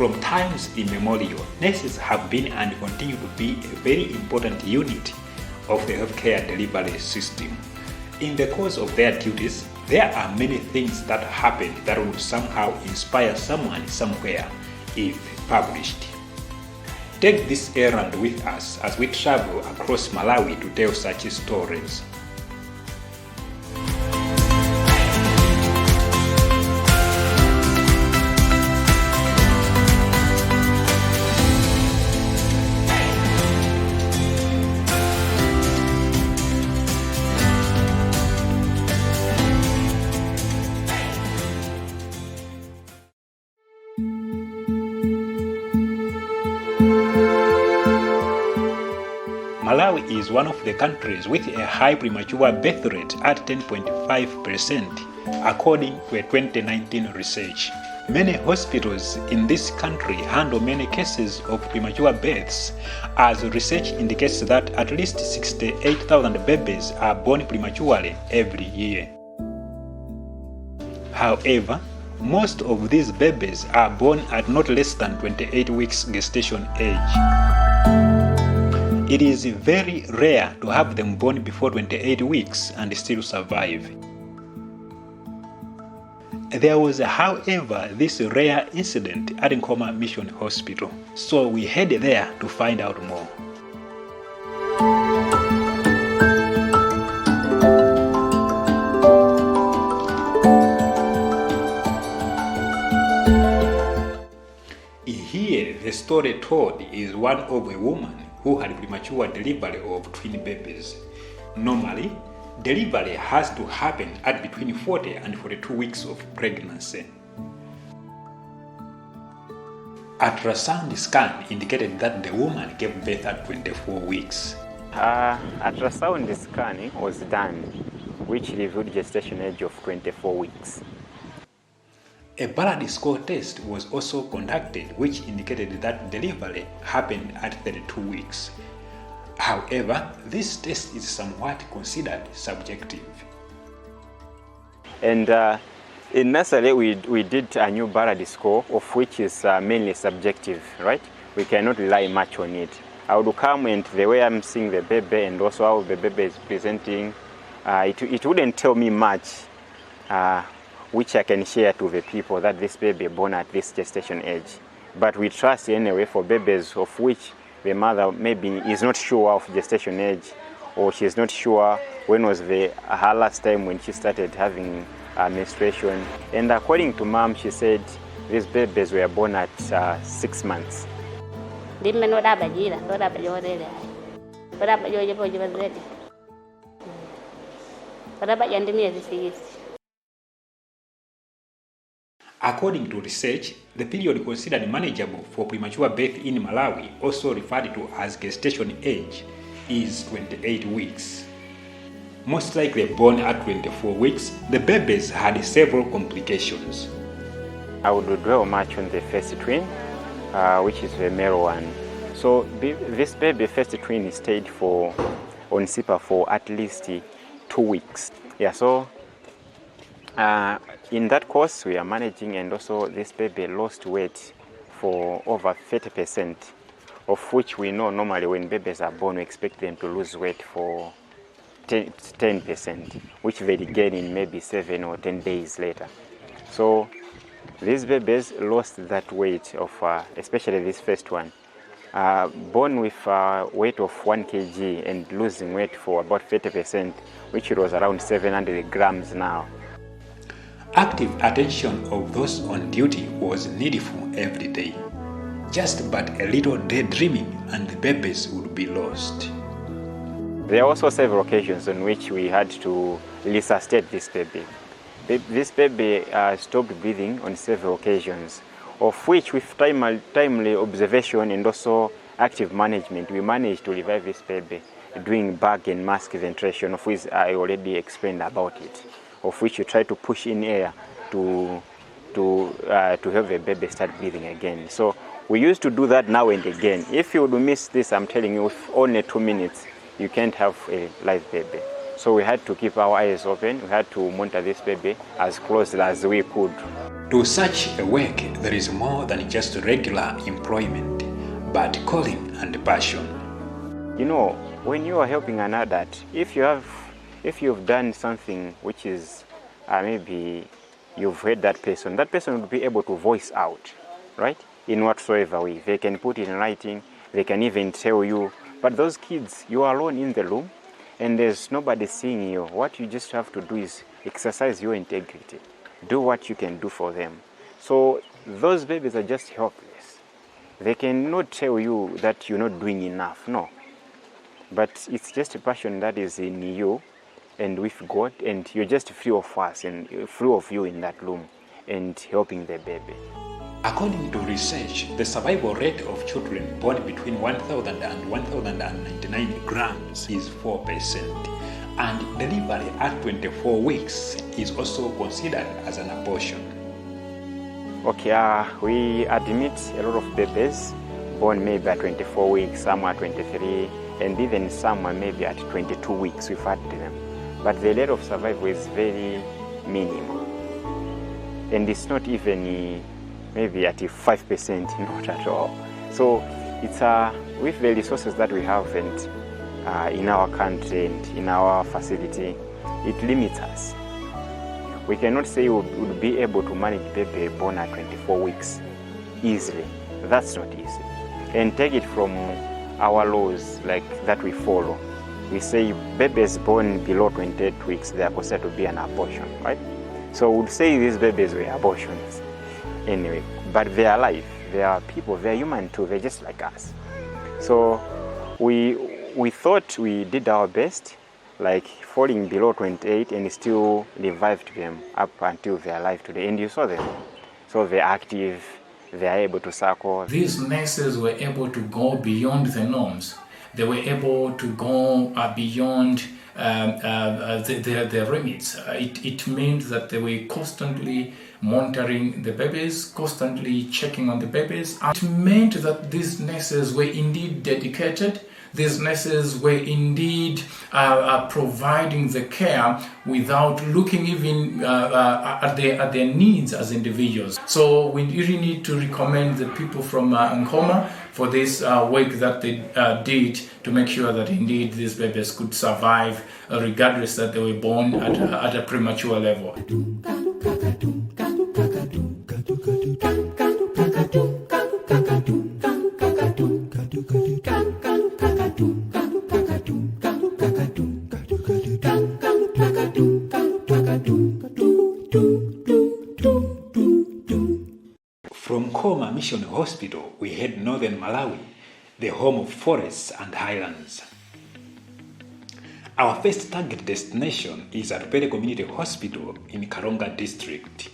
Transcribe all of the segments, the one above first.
From times immemorial, nurses have been and continue to be a very important unit of the healthcare delivery system. In the course of their duties, there are many things that happen that would somehow inspire someone somewhere if published. Take this errand with us as we travel across Malawi to tell such stories. Malawi is one of the countries with a high premature birth rate at 10.5%, according to a 2019 research. Many hospitals in this country handle many cases of premature births, as research indicates that at least 68,000 babies are born prematurely every year. However, most of these babies are born at not less than 28 weeks gestation age. It is very rare to have them born before 28 weeks and still survive. There was, however, this rare incident at Nkhoma Mission Hospital, so we head there to find out more. Here, the story told is one of a woman who had premature delivery of twin babies. Normally, delivery has to happen at between 40 and 42 weeks of pregnancy. Ultrasound scan indicated that the woman gave birth at 24 weeks. Ultrasound scanning was done, which revealed gestation age of 24 weeks. A blood score test was also conducted, which indicated that delivery happened at 32 weeks. However, this test is somewhat considered subjective. And in nursery, we did a new blood score, of which is mainly subjective, right? We cannot rely much on it. I would come and the way I'm seeing the baby and also how the baby is presenting, it wouldn't tell me much. Which I can share to the people that this baby born at this gestation age. But we trust anyway for babies of which the mother maybe is not sure of gestation age, or she's not sure when was her last time when she started having menstruation. And according to mom, she said these babies were born at 6 months. According to research, the period considered manageable for premature birth in Malawi, also referred to as gestation age, is 28 weeks. Most likely born at 24 weeks, the babies had several complications. I would dwell much on the first twin, which is the male one. So this baby first twin stayed on SIPA for at least 2 weeks. Yeah, so in that course, we are managing, and also this baby lost weight for over 30%, of which we know normally when babies are born, we expect them to lose weight for 10%, which they regain in maybe 7 or 10 days later. So these babies lost that weight of, especially this first one, born with a weight of 1 kg and losing weight for about 30%, which was around 700 grams now. Active attention of those on duty was needful every day. Just but a little daydreaming and the babies would be lost. There are also several occasions on which we had to resuscitate this baby. This baby stopped breathing on several occasions, of which with timely observation and also active management, we managed to revive this baby doing bag and mask ventilation, of which I already explained about it, of which you try to push in air to help the baby start breathing again. So we used to do that now and again. If you would miss this, I'm telling you, with only 2 minutes, you can't have a live baby. So we had to keep our eyes open. We had to monitor this baby as closely as we could. To such a work, there is more than just regular employment, but calling and passion. You know, when you are helping an adult, if you've done something which is maybe you've heard that person would be able to voice out, right? In whatsoever way. They can put it in writing, they can even tell you. But those kids, you are alone in the room and there's nobody seeing you. What you just have to do is exercise your integrity. Do what you can do for them. So those babies are just helpless. They cannot tell you that you're not doing enough, no. But it's just a passion that is in you and with God, and you're just free of us and free of you in that room and helping the baby. According to research, the survival rate of children born between 1,000 and 1,099 grams is 4%, and delivery at 24 weeks is also considered as an abortion. Okay, we admit a lot of babies born maybe at 24 weeks, some are 23, and even some are maybe at 22 weeks, we've had them. But the rate of survival is very minimal. And it's not even maybe at 5%, not at all. So it's with the resources that we have and in our country and in our facility, it limits us. We cannot say we would be able to manage baby born at 24 weeks easily. That's not easy. And take it from our laws like that we follow. We say babies born below 28 weeks, they are considered to be an abortion, right? So we would say these babies were abortions. Anyway, but they are alive, they are people, they are human too, they're just like us. So we thought we did our best, like falling below 28 and still revived them up until they are alive today. And you saw them. So they're active, they are able to suckle. These nurses were able to go beyond the norms. They were able to go beyond their remits. It meant that they were constantly monitoring the babies, constantly checking on the babies. It meant that these nurses were indeed dedicated. These nurses were indeed providing the care without looking even at their needs as individuals. So we really need to recommend the people from Nkhoma for this work that they did to make sure that indeed these babies could survive regardless that they were born at a premature level. From Nkhoma Mission Hospital, we head northern Malawi, the home of forests and highlands. Our first target destination is at Pere Community Hospital in Karonga district.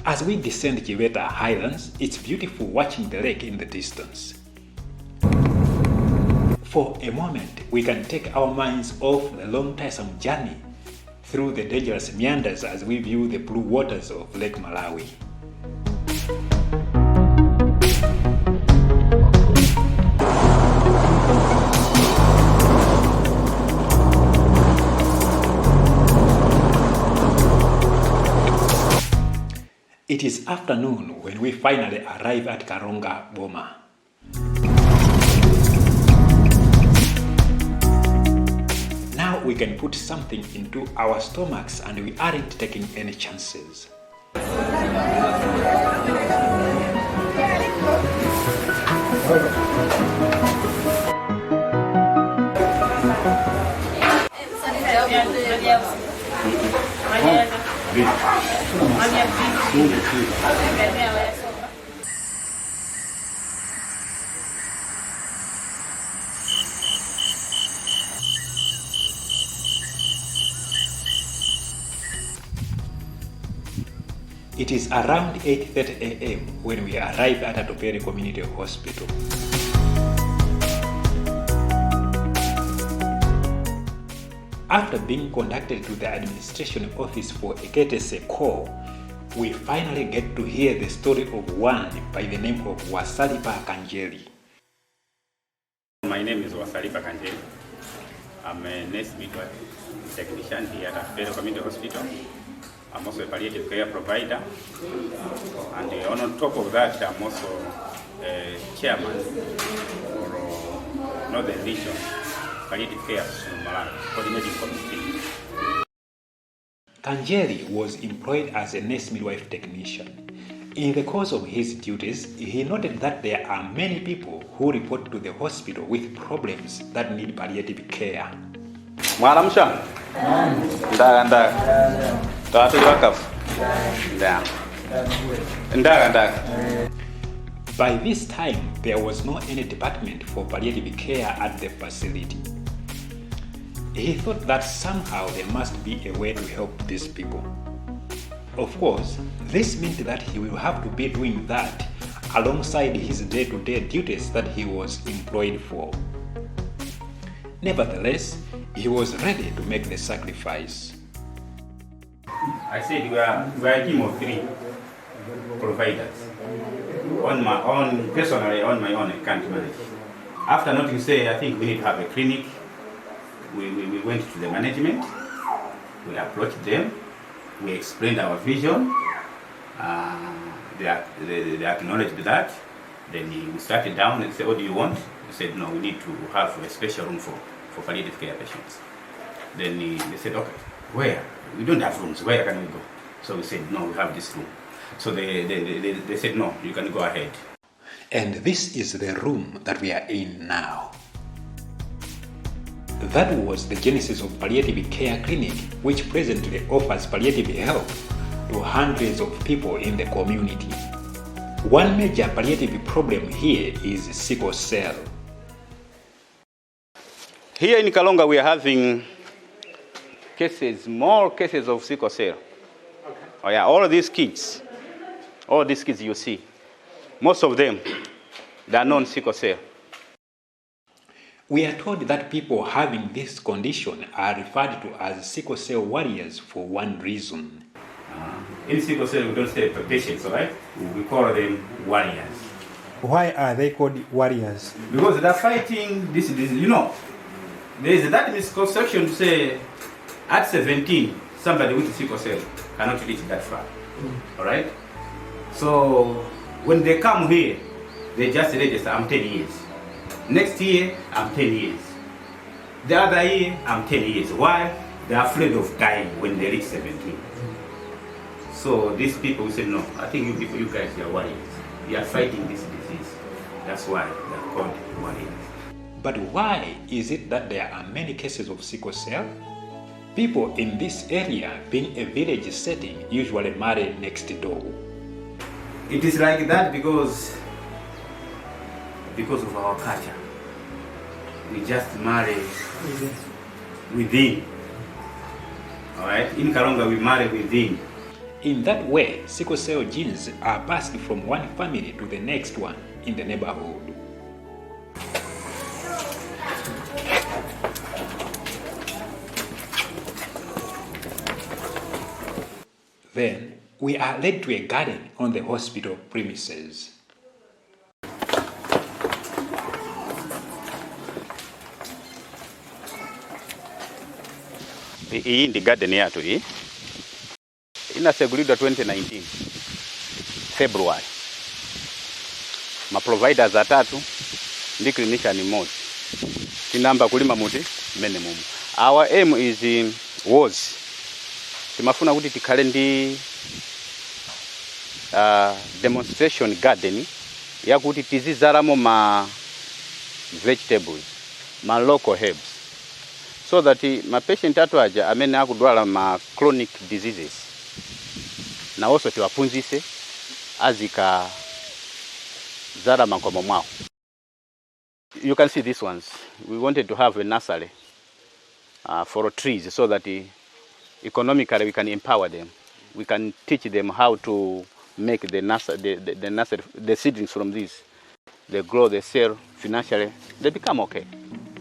As we descend Cholera Highlands, it's beautiful watching the lake in the distance. For a moment, we can take our minds off the long tiresome journey through the dangerous meanders as we view the blue waters of Lake Malawi. It is afternoon when we finally arrive at Karonga Boma. Now we can put something into our stomachs and we aren't taking any chances. It is around 8:30 a.m. when we arrive at Pere Community Hospital. After being conducted to the administration office for a courtesy call, we finally get to hear the story of one by the name of Wasalipa Kanjeli. My name is Wasalipa Kanjeli. I'm a nurse midwife technician here at Federal Community Hospital. I'm also a palliative care provider. And on top of that, I'm also a chairman for Northern Region Palliative Care in Malawi, coordinating committee. Kanjeli was employed as a nurse midwife technician. In the course of his duties, he noted that there are many people who report to the hospital with problems that need palliative care. Mwaramsha? Ndaga. Tatu wakafu? Ndaga. By this time, there was no any department for palliative care at the facility. He thought that somehow there must be a way to help these people. Of course, this meant that he will have to be doing that alongside his day-to-day duties that he was employed for. Nevertheless, he was ready to make the sacrifice. I said we are a team of 3 providers. On my own, personally, on my own, I can't manage. After not to say, I think we need to have a clinic. We went to the management, we approached them, we explained our vision, they acknowledged that. Then we started down and said, what do you want? We said, no, we need to have a special room for palliative care patients. Then they said, okay, where? We don't have rooms, where can we go? So we said, no, we have this room. So they said, no, you can go ahead. And this is the room that we are in now. That was the genesis of Palliative Care Clinic, which presently offers palliative help to hundreds of people in the community. One major palliative problem here is sickle cell. Here in Karonga, we are having more cases of sickle cell. Okay. Oh yeah, all these kids you see, most of them, they are non-sickle cell. We are told that people having this condition are referred to as sickle cell warriors for one reason. In sickle cell, we don't say patients, right? We call them warriors. Why are they called warriors? Because they're fighting this disease. You know, there is that misconception to say at 17, somebody with sickle cell cannot reach that far. All right? So when they come here, they just register, I'm 10 years. Next year, I'm 10 years. The other year, I'm 10 years. Why? They're afraid of dying when they reach 17. So these people will say, no, I think you people, you guys, you are warriors. You are fighting this disease. That's why they're called warriors. But why is it that there are many cases of sickle cell? People in this area, being a village setting, usually marry next door. It is like that because of our culture. We just marry within. All right? In Karonga, we marry within. In that way, sickle cell genes are passed from one family to the next one in the neighborhood. Then, we are led to a garden on the hospital premises. Hii ndi garden yetu hii. Inaseguliwa 2019 February. Providers 3 ndi clinician mmoja. Tinamba kulima muti minimum. Our aim was timafuna kuti tikhale ndi demonstration garden yakuti tizizalamo ma vegetables, ma local herbs, so that ma patient atu aja amene akudwala ma chronic diseases na also tiwaphunzise azika zala mankomo mwawo. You can see these ones. We wanted to have a nursery for trees so that economically we can empower them. We can teach them how to make the seedlings from this. They grow, they sell financially, they become okay.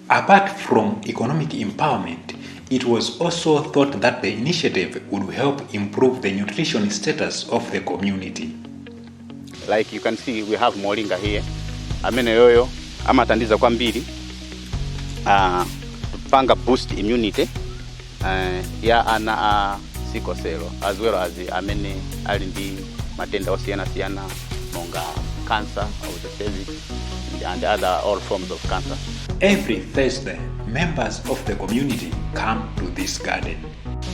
Apart from economic empowerment, It was also thought that the initiative would help improve the nutrition status of the community. Like you can see, we have moringa here. Amene yoyo amatandiza kwambiri kupanga boost immunity ya ana sickle cell, as well as amene ali ndi matenda osiyana monga cancer of the cervix and other all forms of cancer. Every Thursday, members of the community come to this garden.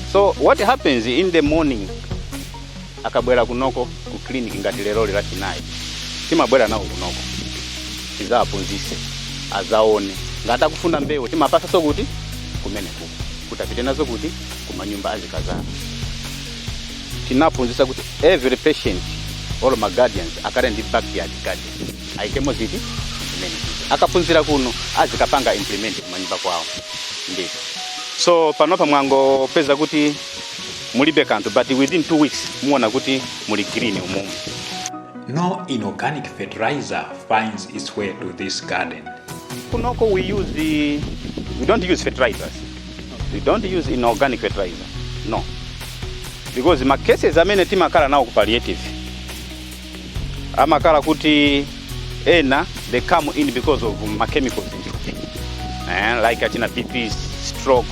So what happens in the morning, akabwera kunoko ku clinic ngati lero la chinayi, timabwera nawo kunoko tizapunzise azaone ngati akufuna mbewu timapasa sokuti kumene kutapite nazo kuti kumanyumba azikazana. Tinapunzisa kuti every patient all my guardians akale ndi backyard garden aikemo ziti kumene akapunzira kuno azikapanga implement kumanyumba kwawo ndi. So panopa mwango peza kuti mulibe kantu, but within 2 weeks muona kuti muli green umumu. No inorganic fertilizer finds its way to this garden. Kunoko we don't use fertilizers. We don't use inorganic fertilizer. No. Because my cases amene timakala nawo ku palliative. Amakala kuti they come in because of my chemicals like atina BP, stroke.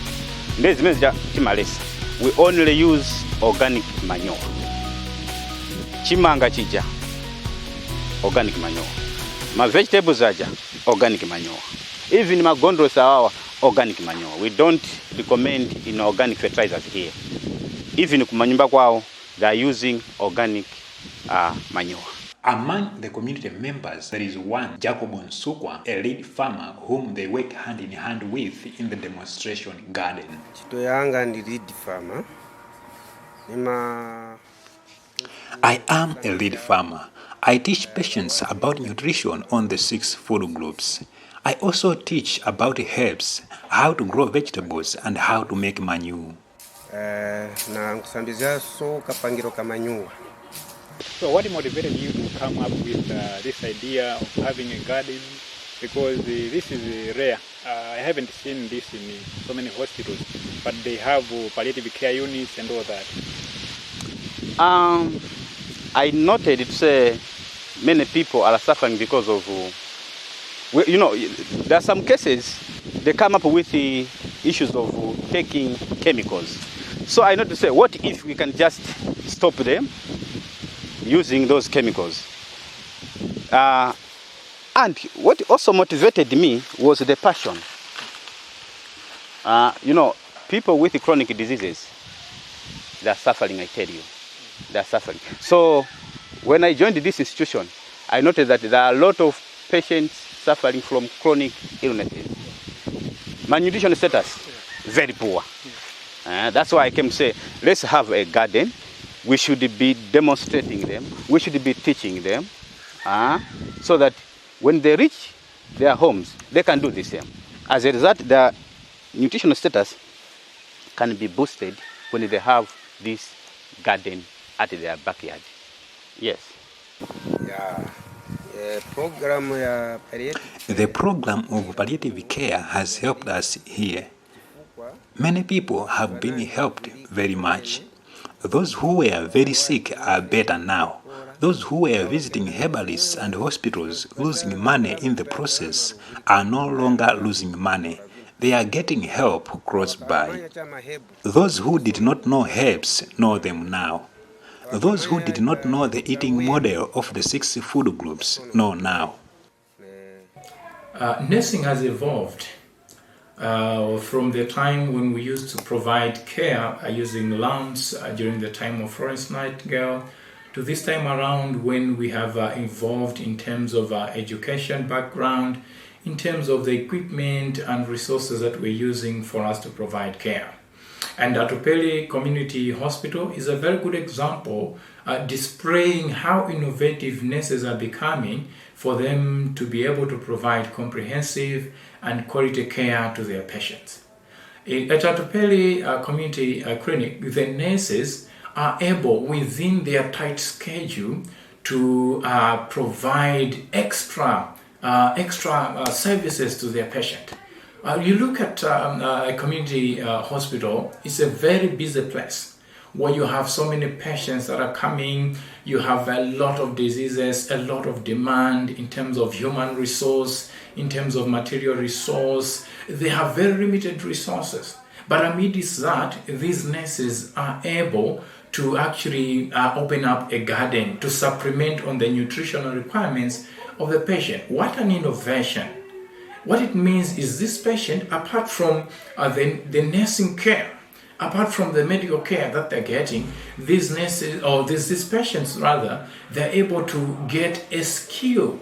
Ndezi mezi timalesa. We only use organic manure. Chimanga chija organic manure. My vegetables aja organic manure. Even my gondros are organic manure. We don't recommend inorganic fertilizers here. Even kumanyumba kwao they are using organic manure. Among the community members, there is one, Jacob Nsukwa, a lead farmer whom they work hand in hand with in the demonstration garden. Chitoyanga ndi lead farmer. I am a lead farmer. I teach patients about nutrition on the 6 food groups. I also teach about herbs, how to grow vegetables, and how to make manure. Na nkusambizia so kapangiro ka manure. So what motivated you to come up with this idea of having a garden? Because this is rare. I haven't seen this in so many hospitals, but they have palliative care units and all that. I noted to say many people are suffering because of, there are some cases they come up with the issues of taking chemicals. So I noted to say, what if we can just stop them using those chemicals? And what also motivated me was the passion. People with chronic diseases, they are suffering, I tell you. They are suffering. So when I joined this institution, I noticed that there are a lot of patients suffering from chronic illnesses. Malnutrition status, very poor. That's why I came to say, let's have a garden. We should be demonstrating them. We should be teaching them, so that when they reach their homes, they can do the same. As a result, their nutritional status can be boosted when they have this garden at their backyard. Yes. The program of palliative care has helped us here. Many people have been helped very much. Those who were very sick are better now. Those who were visiting herbalists and hospitals losing money in the process are no longer losing money. They are getting help close by. Those who did not know herbs know them now. Those who did not know the eating model of the 6 food groups know now. Nursing has evolved from the time when we used to provide care using lamps during the time of Florence Nightingale, to this time around when we have evolved in terms of education background, in terms of the equipment and resources that we're using for us to provide care. And Atupele Community Hospital is a very good example displaying how innovative nurses are becoming for them to be able to provide comprehensive and quality care to their patients. At Atupele Community Clinic, the nurses are able, within their tight schedule, to provide extra services to their patient. You look at a community hospital, it's a very busy place where you have so many patients that are coming, you have a lot of diseases, a lot of demand in terms of human resource, in terms of material resource. They have very limited resources. But amidst that, these nurses are able to actually open up a garden to supplement on the nutritional requirements of the patient. What an innovation! What it means is this patient, apart from the nursing care, apart from the medical care that they're getting, these nurses, or these patients rather, they're able to get a skill.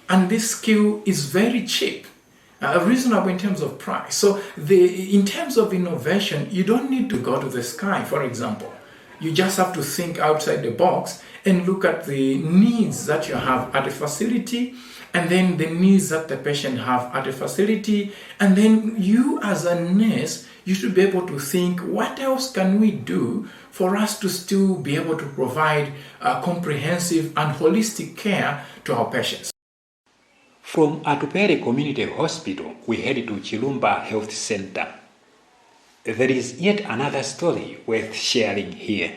And this skill is very cheap, reasonable in terms of price. So in terms of innovation, you don't need to go to the sky, for example. You just have to think outside the box and look at the needs that you have at the facility, and then the needs that the patient have at the facility, and then you as a nurse, you should be able to think, what else can we do for us to still be able to provide comprehensive and holistic care to our patients? From Atupere Community Hospital, we head to Chilumba Health Center. There is yet another story worth sharing here.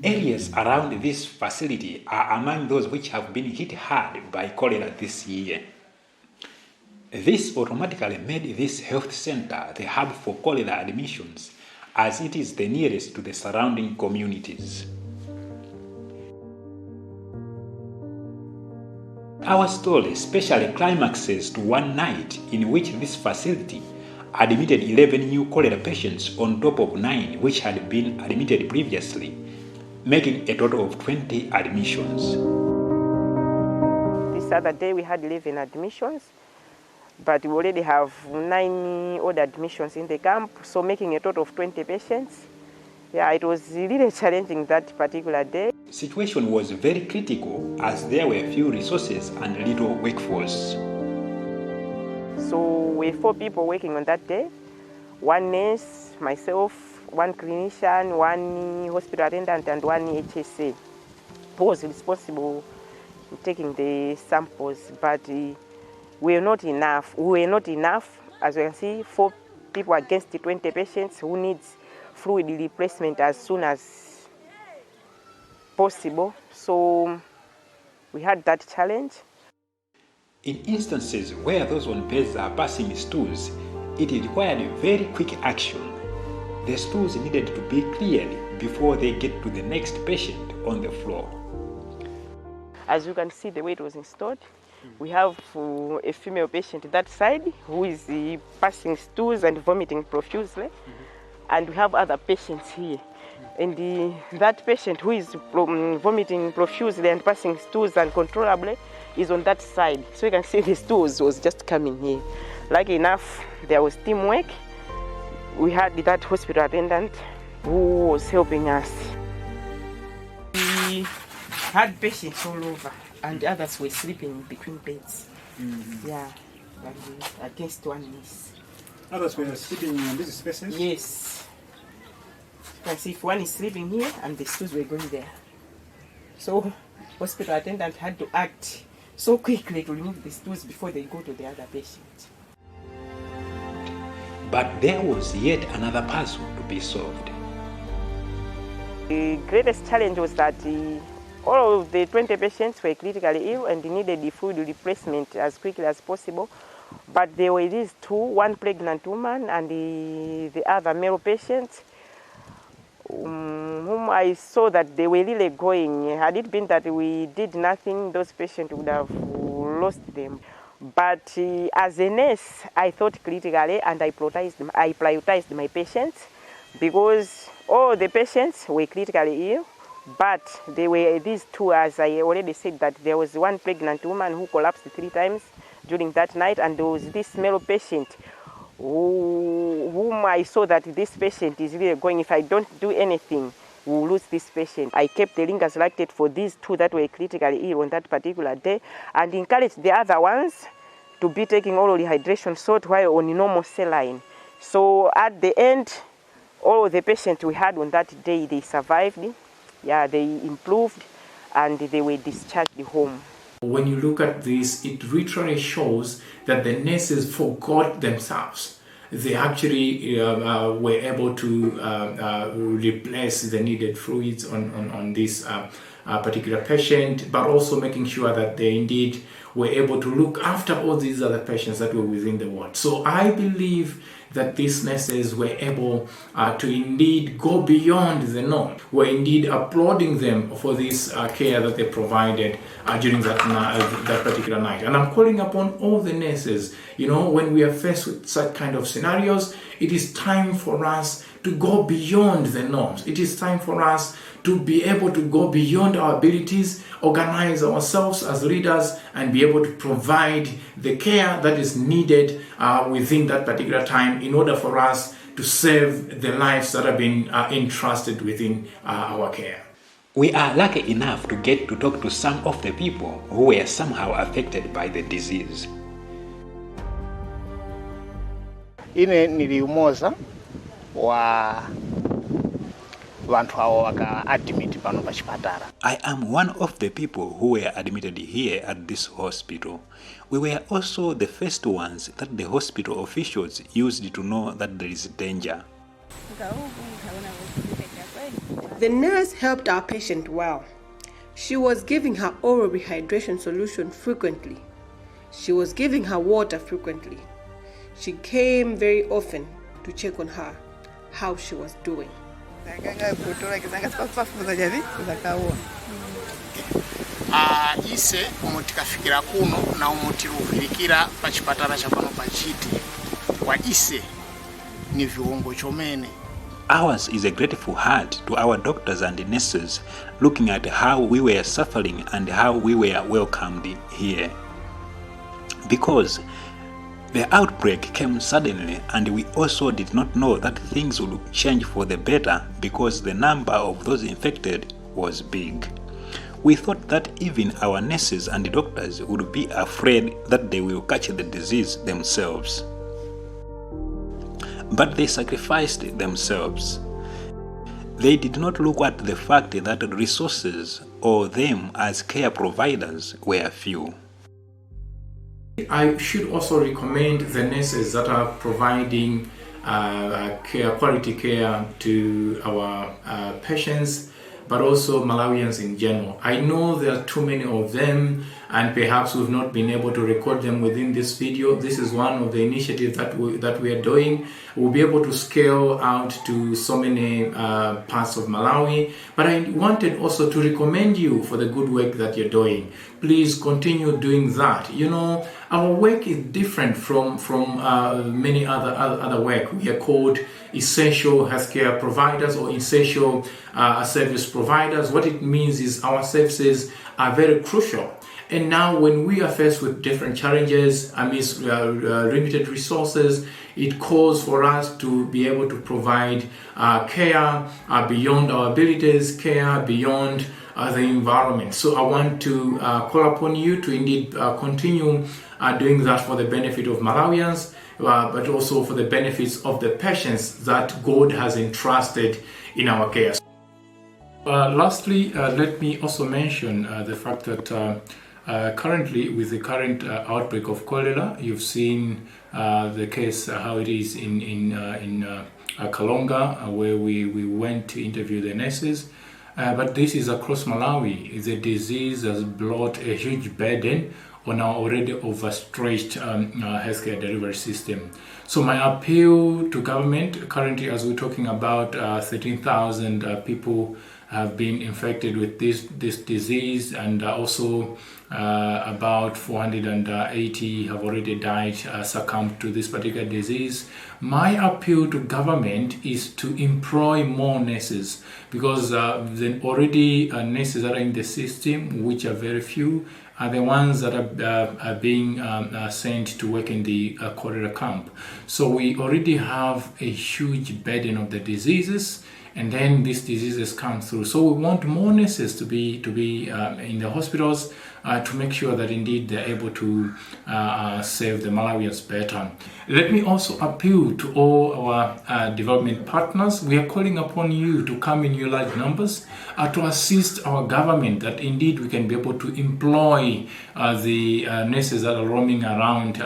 Areas around this facility are among those which have been hit hard by cholera this year. This automatically made this health center the hub for cholera admissions, as it is the nearest to the surrounding communities. Our story especially climaxes to one night in which this facility admitted 11 new cholera patients on top of 9 which had been admitted previously, making a total of 20 admissions. This other day we had 11 admissions, but we already have 9 odd admissions in the camp, so making a total of 20 patients. Yeah, it was really challenging that particular day. The situation was very critical as there were few resources and little workforce. So we had 4 people working on that day, 1 nurse, myself, 1 clinician, 1 hospital attendant, and 1 HSA who was responsible for taking the samples, but we were not enough. As you can see, 4 people against the 20 patients who needs fluid replacement as soon as possible. So we had that challenge. In instances where those on beds are passing stools, it required very quick action. The stools needed to be cleared before they get to the next patient on the floor. As you can see, the way it was installed, we have a female patient that side who is passing stools and vomiting profusely, and we have other patients here. And that patient who is vomiting profusely and passing stools uncontrollably is on that side. So you can see the stools was just coming here. Lucky enough, there was teamwork. We had that hospital attendant who was helping us. We had patients all over, and others were sleeping between beds. Yeah, against 1 nurse. Others were sleeping in these spaces? Yes. You can see if one is sleeping here, and the stools were going there. So, hospital attendant had to act so quickly to remove the stools before they go to the other patient. But there was yet another puzzle to be solved. The greatest challenge was that all of the 20 patients were critically ill and needed the fluid replacement as quickly as possible. But there were these 2, 1 pregnant woman and the other male patient, whom I saw that they were really going. Had it been that we did nothing, those patients would have lost them. But as a nurse, I thought critically and I prioritized my patients, because all the patients were critically ill, but there were these 2, as I already said, that there was 1 pregnant woman who collapsed 3 times during that night, and there was this male patient whom I saw that this patient is really going, if I don't do anything, we will lose this patient. I kept the lingers lactate for these 2 that were critically ill on that particular day, and encouraged the other ones to be taking oral rehydration salt while on normal saline. So at the end, all the patients we had on that day, they survived. Yeah, they improved, and they were discharged home. When you look at this, it literally shows that the nurses forgot themselves. They actually were able to replace the needed fluids on this particular patient, but also making sure that they indeed were able to look after all these other patients that were within the ward. So I believe that these nurses were able to indeed go beyond the norm. We're indeed applauding them for this care that they provided during that particular night. And I'm calling upon all the nurses, when we are faced with such kind of scenarios, it is time for us to go beyond the norms. It is time for us to be able to go beyond our abilities, organize ourselves as leaders, and be able to provide the care that is needed within that particular time in order for us to save the lives that have been entrusted within our care. We are lucky enough to get to talk to some of the people who were somehow affected by the disease. Ine niliumoza wa vantu hao waka admit pano pa chipatala. I am one of the people who were admitted here at this hospital. We were also the first ones that the hospital officials used to know that there is danger. The nurse helped our patient well. She was giving her oral rehydration solution frequently. She was giving her water frequently. She came very often to check on her, how she was doing. Ise umutikafikira kuno na umutiruhirikira pa chipatala cha pano pa chiti kwa ise ni viungo chomene. Ours is a grateful heart to our doctors and nurses looking at how we were suffering and how we were welcomed here. Because the outbreak came suddenly, and we also did not know that things would change for the better because the number of those infected was big. We thought that even our nurses and doctors would be afraid that they will catch the disease themselves. But they sacrificed themselves. They did not look at the fact that resources or them as care providers were few. I should also recommend the nurses that are providing quality care to our patients, but also Malawians in general. I know there are too many of them, and perhaps we've not been able to record them within this video. This is one of the initiatives that we are doing. We'll be able to scale out to so many parts of Malawi, but I wanted also to recommend you for the good work that you're doing. Please continue doing that. Our work is different from many other work. We are called essential healthcare providers or essential service providers. What it means is our services are very crucial. And now when we are faced with different challenges amidst limited resources, it calls for us to be able to provide care beyond our abilities, care beyond the environment. So I want to call upon you to indeed continue doing that for the benefit of Malawians, but also for the benefits of the patients that God has entrusted in our care. Lastly, let me also mention the fact that currently, with the current outbreak of cholera, you've seen the case, how it is in Karonga, where we went to interview the nurses. But this is across Malawi. The disease has brought a huge burden on our already overstretched healthcare delivery system. So my appeal to government, currently as we're talking about 13,000 people have been infected with this disease, and also about 480 have already died, succumbed to this particular disease. My appeal to government is to employ more nurses, because the already nurses that are in the system, which are very few, are the ones that are being sent to work in the cholera camp. So we already have a huge burden of the diseases, and then these diseases come through. So we want more nurses to be in the hospitals to make sure that indeed they're able to serve the Malawians better. Let me also appeal to all our development partners. We are calling upon you to come in your large numbers to assist our government that indeed we can be able to employ the nurses that are roaming around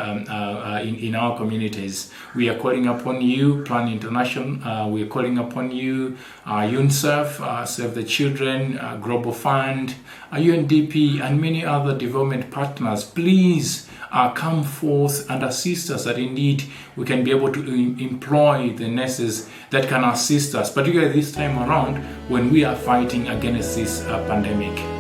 in our communities. We are calling upon you, Plan International. We are calling upon you, UNICEF, Save the Children, Global Fund, UNDP, and many other development partners. Please come forth and assist us that indeed we can be able to employ the nurses that can assist us, particularly this time around when we are fighting against this pandemic.